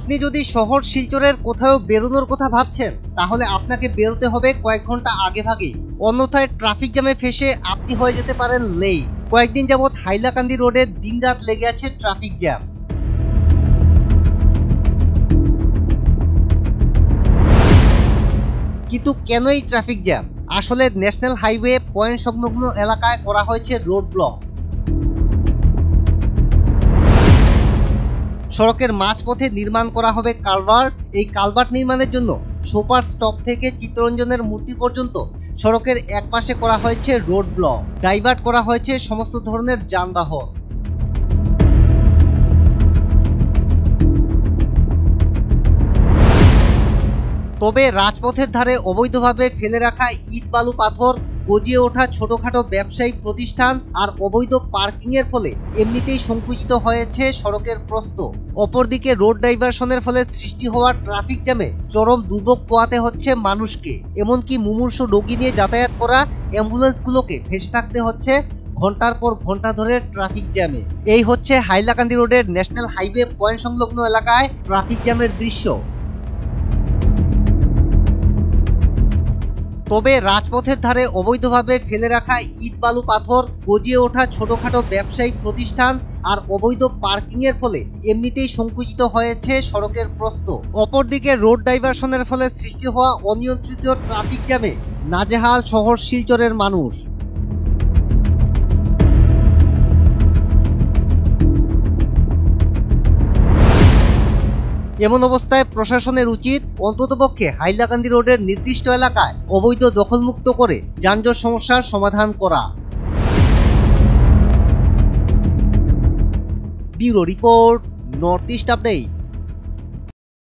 আপনি যদি শহর শিলচরের কোথাও বেরোনোর কথা ভাবছেন তাহলে আপনাকে বেরোতে হবে কয়েক ঘন্টা আগে ভাগেই, অন্যথায় ট্রাফিক জ্যামে ফেসে আপনি হয়ে যেতে পারেন লেট। কয়েকদিন যাবৎ হাইলাকান্দি রোডে দিনরাত লেগে আছে ট্রাফিক জ্যাম। কিন্তু কেন এই ট্রাফিক জ্যাম? আসলে ন্যাশনাল হাইওয়ে পয়েন্ট সংলগ্ন এলাকায় করা হয়েছে রোড ব্লক। সড়কের মাঝপথে নির্মাণ করা হবে কালভার্ট। এই কালভার্ট নির্মাণের জন্য সুপার স্টপ থেকে চিত্তরঞ্জনের মূর্তি পর্যন্ত সড়কের এক পাশে করা হয়েছে রোড ব্লক। ডাইভার্ট করা হয়েছে সমস্ত ধরনের যানবাহন। তবে রাজপথের ধারে অবৈধভাবে ফেলে রাখা ইট বালু পাথর, গজিয়ে ওঠা ছোটখাটো ব্যবসায়িক প্রতিষ্ঠান আর অবৈধ পার্কিং এর ফলে এমনিতেই সংকুচিত হয়েছে সড়কের প্রস্থ। অপরদিকে রোড ডাইভারশনের ফলে সৃষ্টি হওয়া ট্রাফিক জ্যামে চরম দুর্ভোগ পোহাতে হচ্ছে মানুষকে। এমনকি মুমূর্ষু রোগী নিয়ে যাতায়াত করা অ্যাম্বুলেন্সগুলোকে ভেসে থাকতে হচ্ছে ঘন্টার পর ঘন্টা ধরে ট্রাফিক জ্যামে। এই হচ্ছে হাইলাকান্দি রোডের ন্যাশনাল হাইওয়ে পয়েন্ট সংলগ্ন এলাকায় ট্রাফিক জ্যামের দৃশ্য। তবে রাজপথের ধারে অবৈধভাবে ফেলে রাখা ইট বালু পাথর, গজিয়ে ওঠা ছোটখাটো ব্যবসায়িক প্রতিষ্ঠান আর অবৈধ পার্কিং এর ফলে এমনিতেই সংকুচিত হয়েছে সড়কের প্রস্থ। অপরদিকে রোড ডাইভারশনের ফলে সৃষ্টি হওয়া অনিয়ন্ত্রিত ট্রাফিক জ্যামে নাজেহাল শহর শিলচরের মানুষ। এমন অবস্থায় প্রশাসনের উচিত অন্ততপক্ষে হাইলাকান্দি রোডের নির্দিষ্ট এলাকায় অবৈধ দখলমুক্ত করে যানজট সমস্যার সমাধান করা। Bureau report, north east update.